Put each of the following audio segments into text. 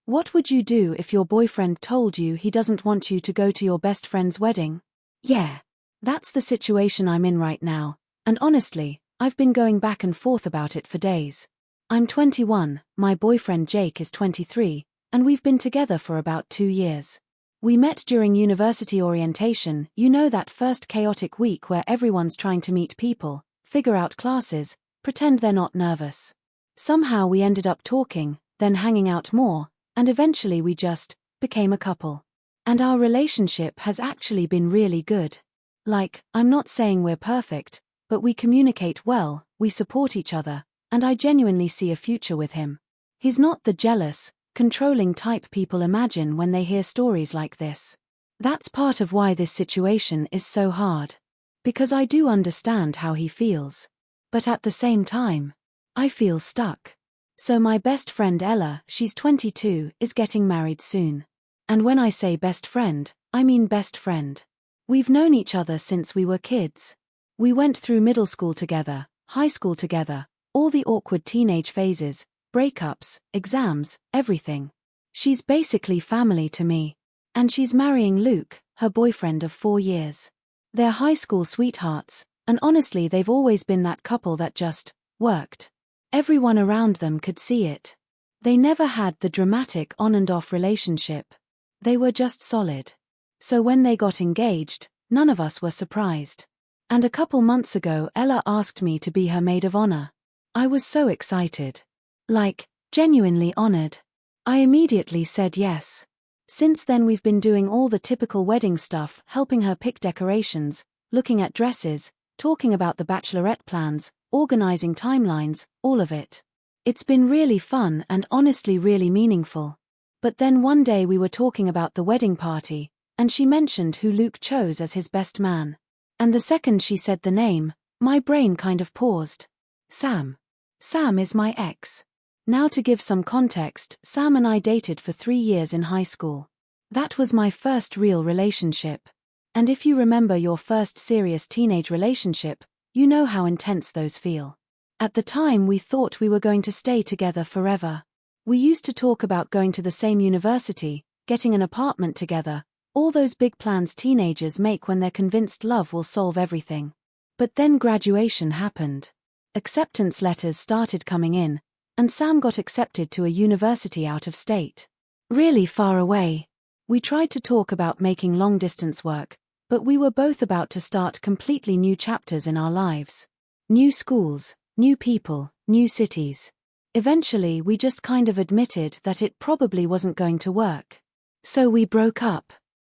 What would you do if your boyfriend told you he doesn't want you to go to your best friend's wedding? Yeah. That's the situation I'm in right now, and honestly, I've been going back and forth about it for days. I'm 21, my boyfriend Jake is 23, and we've been together for about 2 years. We met during university orientation, you know, that first chaotic week where everyone's trying to meet people, figure out classes, pretend they're not nervous. Somehow we ended up talking, then hanging out more, and eventually we just became a couple. And our relationship has actually been really good. Like, I'm not saying we're perfect, but we communicate well, we support each other, and I genuinely see a future with him. He's not the jealous, controlling type people imagine when they hear stories like this. That's part of why this situation is so hard. Because I do understand how he feels. But at the same time, I feel stuck. So my best friend Ella, she's 22, is getting married soon. And when I say best friend, I mean best friend. We've known each other since we were kids. We went through middle school together, high school together, all the awkward teenage phases, breakups, exams, everything. She's basically family to me. And she's marrying Luke, her boyfriend of 4 years. They're high school sweethearts, and honestly they've always been that couple that just worked. Everyone around them could see it. They never had the dramatic on and off relationship. They were just solid. So when they got engaged, none of us were surprised. And a couple months ago Ella asked me to be her maid of honor. I was so excited. Like, genuinely honored. I immediately said yes. Since then we've been doing all the typical wedding stuff, helping her pick decorations, looking at dresses, talking about the bachelorette plans, organizing timelines, all of it. It's been really fun and honestly really meaningful. But then one day we were talking about the wedding party, and she mentioned who Luke chose as his best man. And the second she said the name, my brain kind of paused. Sam. Sam is my ex. Now to give some context, Sam and I dated for 3 years in high school. That was my first real relationship. And if you remember your first serious teenage relationship, you know how intense those feel. At the time we thought we were going to stay together forever. We used to talk about going to the same university, getting an apartment together, all those big plans teenagers make when they're convinced love will solve everything. But then graduation happened. Acceptance letters started coming in, and Sam got accepted to a university out of state. Really far away. We tried to talk about making long-distance work, but we were both about to start completely new chapters in our lives. New schools, new people, new cities. Eventually we just kind of admitted that it probably wasn't going to work. So we broke up.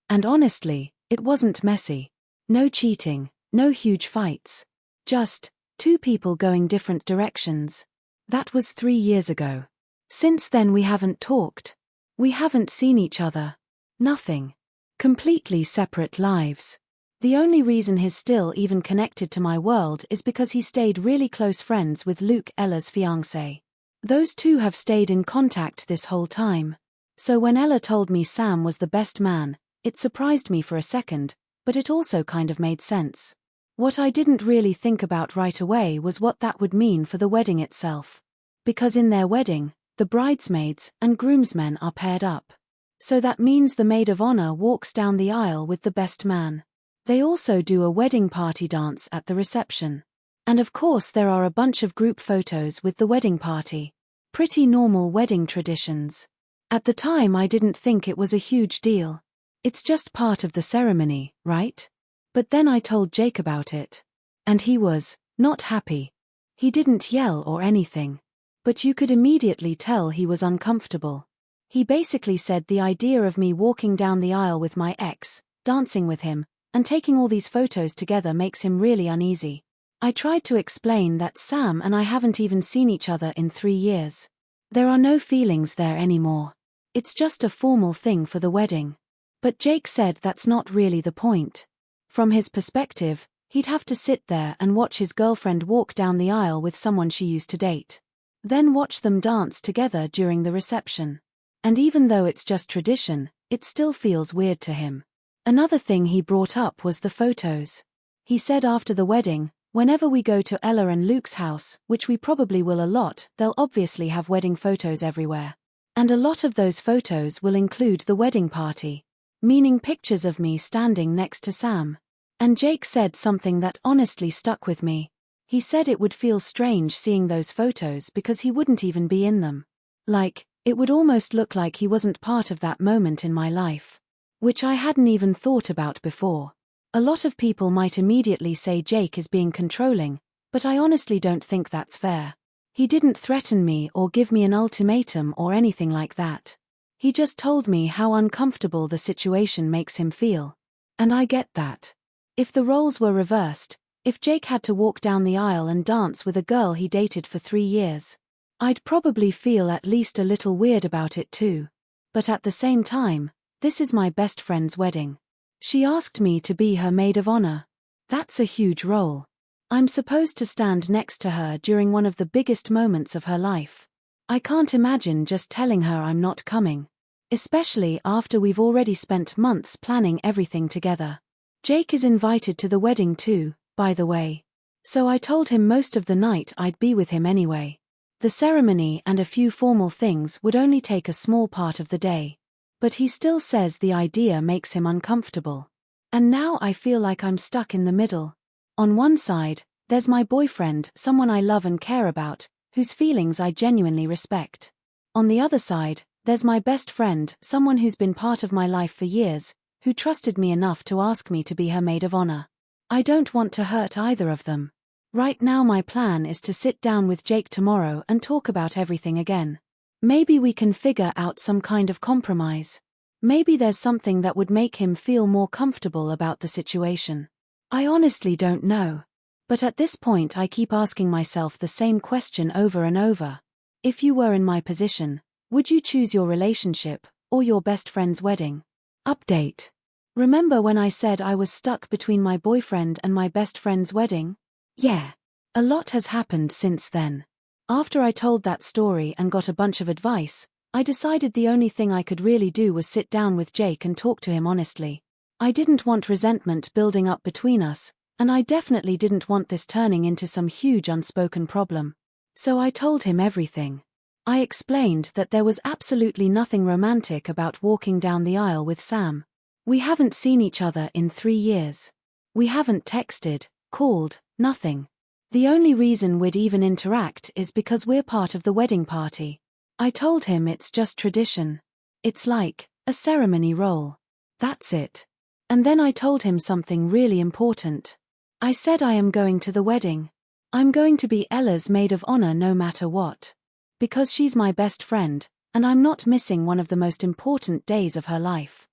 And honestly, it wasn't messy. No cheating, no huge fights. Just 2 people going different directions. That was 3 years ago. Since then we haven't talked. We haven't seen each other. Nothing. Completely separate lives. The only reason he's still even connected to my world is because he stayed really close friends with Luke, Ella's fiancé. Those two have stayed in contact this whole time. So when Ella told me Sam was the best man, it surprised me for a second, but it also kind of made sense. What I didn't really think about right away was what that would mean for the wedding itself. Because in their wedding, the bridesmaids and groomsmen are paired up. So that means the maid of honor walks down the aisle with the best man. They also do a wedding party dance at the reception. And of course there are a bunch of group photos with the wedding party. Pretty normal wedding traditions. At the time I didn't think it was a huge deal. It's just part of the ceremony, right? But then I told Jake about it. And he was not happy. He didn't yell or anything. But you could immediately tell he was uncomfortable. He basically said the idea of me walking down the aisle with my ex, dancing with him, and taking all these photos together makes him really uneasy. I tried to explain that Sam and I haven't even seen each other in 3 years. There are no feelings there anymore. It's just a formal thing for the wedding. But Jake said that's not really the point. From his perspective, he'd have to sit there and watch his girlfriend walk down the aisle with someone she used to date. Then watch them dance together during the reception. And even though it's just tradition, it still feels weird to him. Another thing he brought up was the photos. He said after the wedding, whenever we go to Ella and Luke's house, which we probably will a lot, they'll obviously have wedding photos everywhere. And a lot of those photos will include the wedding party, meaning pictures of me standing next to Sam. And Jake said something that honestly stuck with me. He said it would feel strange seeing those photos because he wouldn't even be in them. Like, it would almost look like he wasn't part of that moment in my life. Which I hadn't even thought about before. A lot of people might immediately say Jake is being controlling, but I honestly don't think that's fair. He didn't threaten me or give me an ultimatum or anything like that. He just told me how uncomfortable the situation makes him feel. And I get that. If the roles were reversed, if Jake had to walk down the aisle and dance with a girl he dated for 3 years, I'd probably feel at least a little weird about it too. But at the same time, this is my best friend's wedding. She asked me to be her maid of honor. That's a huge role. I'm supposed to stand next to her during one of the biggest moments of her life. I can't imagine just telling her I'm not coming. Especially after we've already spent months planning everything together. Jake is invited to the wedding too, by the way. So I told him most of the night I'd be with him anyway. The ceremony and a few formal things would only take a small part of the day. But he still says the idea makes him uncomfortable. And now I feel like I'm stuck in the middle. On one side, there's my boyfriend, someone I love and care about, whose feelings I genuinely respect. On the other side, there's my best friend, someone who's been part of my life for years, who trusted me enough to ask me to be her maid of honor. I don't want to hurt either of them. Right now my plan is to sit down with Jake tomorrow and talk about everything again. Maybe we can figure out some kind of compromise. Maybe there's something that would make him feel more comfortable about the situation. I honestly don't know. But at this point I keep asking myself the same question over and over. If you were in my position, would you choose your relationship, or your best friend's wedding? Update. Remember when I said I was stuck between my boyfriend and my best friend's wedding? Yeah. A lot has happened since then. After I told that story and got a bunch of advice, I decided the only thing I could really do was sit down with Jake and talk to him honestly. I didn't want resentment building up between us, and I definitely didn't want this turning into some huge unspoken problem. So I told him everything. I explained that there was absolutely nothing romantic about walking down the aisle with Sam. We haven't seen each other in 3 years. We haven't texted, called, nothing. The only reason we'd even interact is because we're part of the wedding party. I told him it's just tradition. It's like a ceremony role. That's it. And then I told him something really important. I said I am going to the wedding. I'm going to be Ella's maid of honor no matter what. Because she's my best friend, and I'm not missing one of the most important days of her life.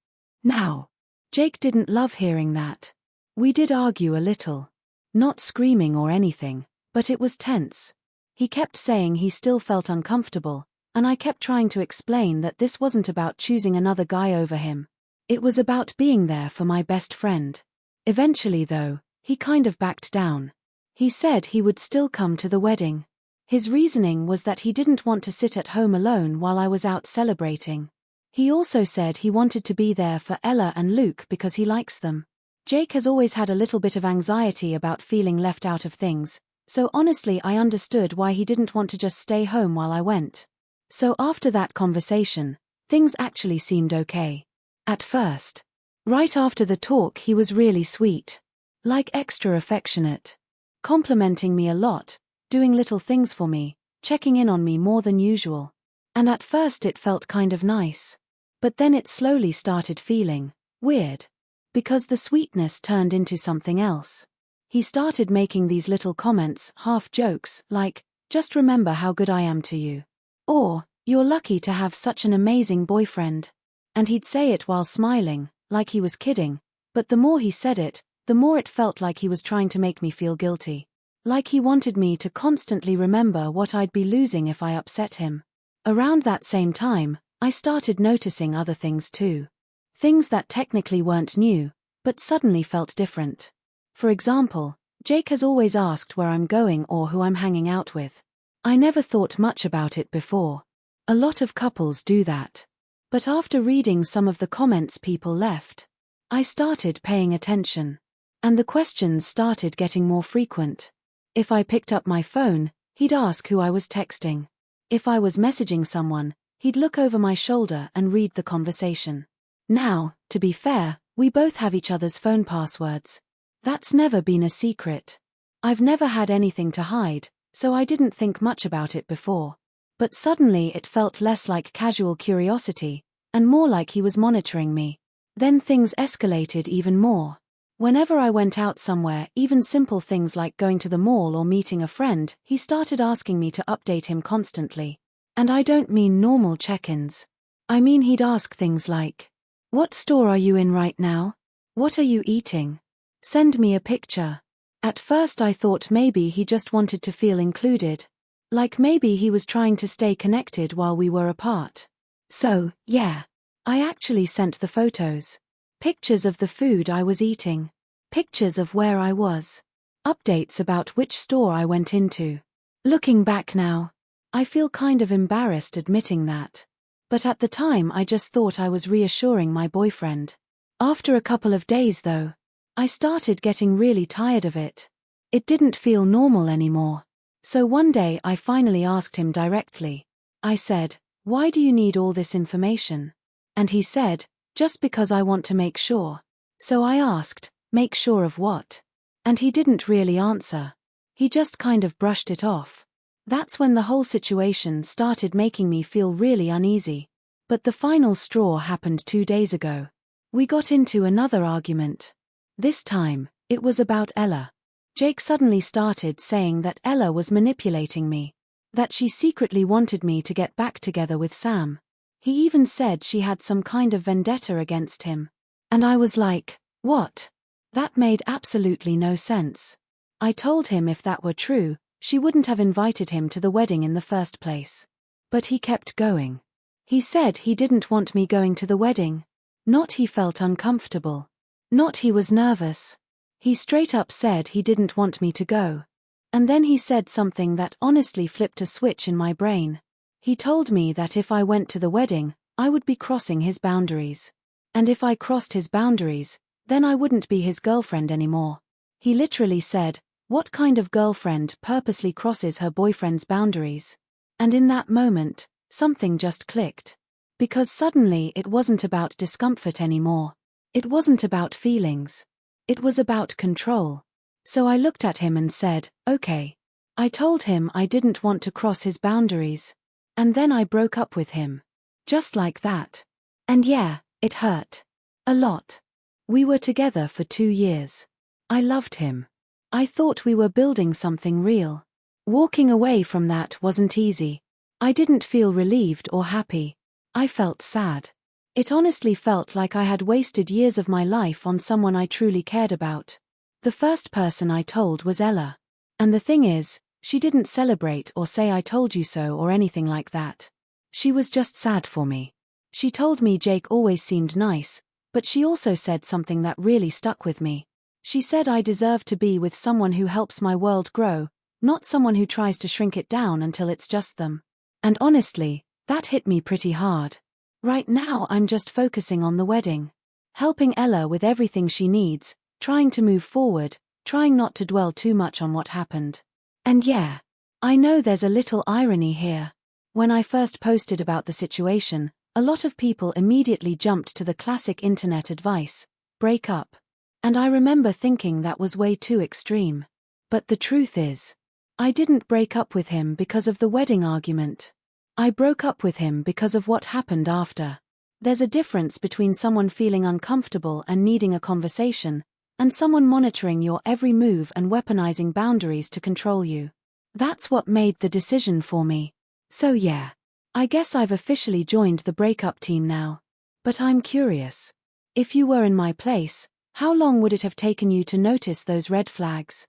Now, Jake didn't love hearing that. We did argue a little. Not screaming or anything, but it was tense. He kept saying he still felt uncomfortable, and I kept trying to explain that this wasn't about choosing another guy over him. It was about being there for my best friend. Eventually though, he kind of backed down. He said he would still come to the wedding. His reasoning was that he didn't want to sit at home alone while I was out celebrating. He also said he wanted to be there for Ella and Luke because he likes them. Jake has always had a little bit of anxiety about feeling left out of things, so honestly I understood why he didn't want to just stay home while I went. So after that conversation, things actually seemed okay. At first. Right after the talk he was really sweet. Like extra affectionate. Complimenting me a lot, doing little things for me, checking in on me more than usual. And at first it felt kind of nice. But then it slowly started feeling weird. Because the sweetness turned into something else. He started making these little comments, half jokes, like, just remember how good I am to you. Or, you're lucky to have such an amazing boyfriend. And he'd say it while smiling, like he was kidding, but the more he said it, the more it felt like he was trying to make me feel guilty. Like he wanted me to constantly remember what I'd be losing if I upset him. Around that same time, I started noticing other things too. Things that technically weren't new, but suddenly felt different. For example, Jake has always asked where I'm going or who I'm hanging out with. I never thought much about it before. A lot of couples do that. But after reading some of the comments people left, I started paying attention. And the questions started getting more frequent. If I picked up my phone, he'd ask who I was texting. If I was messaging someone, He'd look over my shoulder and read the conversation. Now, to be fair, we both have each other's phone passwords. That's never been a secret. I've never had anything to hide, so I didn't think much about it before. But suddenly it felt less like casual curiosity, and more like he was monitoring me. Then things escalated even more. Whenever I went out somewhere, even simple things like going to the mall or meeting a friend, he started asking me to update him constantly. And I don't mean normal check-ins. I mean he'd ask things like, "What store are you in right now? What are you eating? Send me a picture." At first I thought maybe he just wanted to feel included. Like maybe he was trying to stay connected while we were apart. So, yeah. I actually sent the photos. Pictures of the food I was eating. Pictures of where I was. Updates about which store I went into. Looking back now, I feel kind of embarrassed admitting that. But at the time I just thought I was reassuring my boyfriend. After a couple of days though, I started getting really tired of it. It didn't feel normal anymore. So one day I finally asked him directly. I said, "Why do you need all this information?" And he said, "Just because I want to make sure." So I asked, "Make sure of what?" And he didn't really answer. He just kind of brushed it off. That's when the whole situation started making me feel really uneasy. But the final straw happened 2 days ago. We got into another argument. This time, it was about Ella. Jake suddenly started saying that Ella was manipulating me. That she secretly wanted me to get back together with Sam. He even said she had some kind of vendetta against him. And I was like, what? That made absolutely no sense. I told him if that were true, she wouldn't have invited him to the wedding in the first place. But he kept going. He said he didn't want me going to the wedding. Not he felt uncomfortable. Not he was nervous. He straight up said he didn't want me to go. And then he said something that honestly flipped a switch in my brain. He told me that if I went to the wedding, I would be crossing his boundaries. And if I crossed his boundaries, then I wouldn't be his girlfriend anymore. He literally said, "What kind of girlfriend purposely crosses her boyfriend's boundaries?" And in that moment, something just clicked. Because suddenly it wasn't about discomfort anymore. It wasn't about feelings. It was about control. So I looked at him and said, "Okay." I told him I didn't want to cross his boundaries. And then I broke up with him. Just like that. And yeah, it hurt. A lot. We were together for 2 years. I loved him. I thought we were building something real. Walking away from that wasn't easy. I didn't feel relieved or happy. I felt sad. It honestly felt like I had wasted years of my life on someone I truly cared about. The first person I told was Ella. And the thing is, she didn't celebrate or say "I told you so" or anything like that. She was just sad for me. She told me Jake always seemed nice, but she also said something that really stuck with me. She said I deserve to be with someone who helps my world grow, not someone who tries to shrink it down until it's just them. And honestly, that hit me pretty hard. Right now I'm just focusing on the wedding. Helping Ella with everything she needs, trying to move forward, trying not to dwell too much on what happened. And yeah, I know there's a little irony here. When I first posted about the situation, a lot of people immediately jumped to the classic internet advice, break up. And I remember thinking that was way too extreme. But the truth is, I didn't break up with him because of the wedding argument. I broke up with him because of what happened after. There's a difference between someone feeling uncomfortable and needing a conversation, and someone monitoring your every move and weaponizing boundaries to control you. That's what made the decision for me. So yeah, I guess I've officially joined the breakup team now. But I'm curious. If you were in my place, how long would it have taken you to notice those red flags?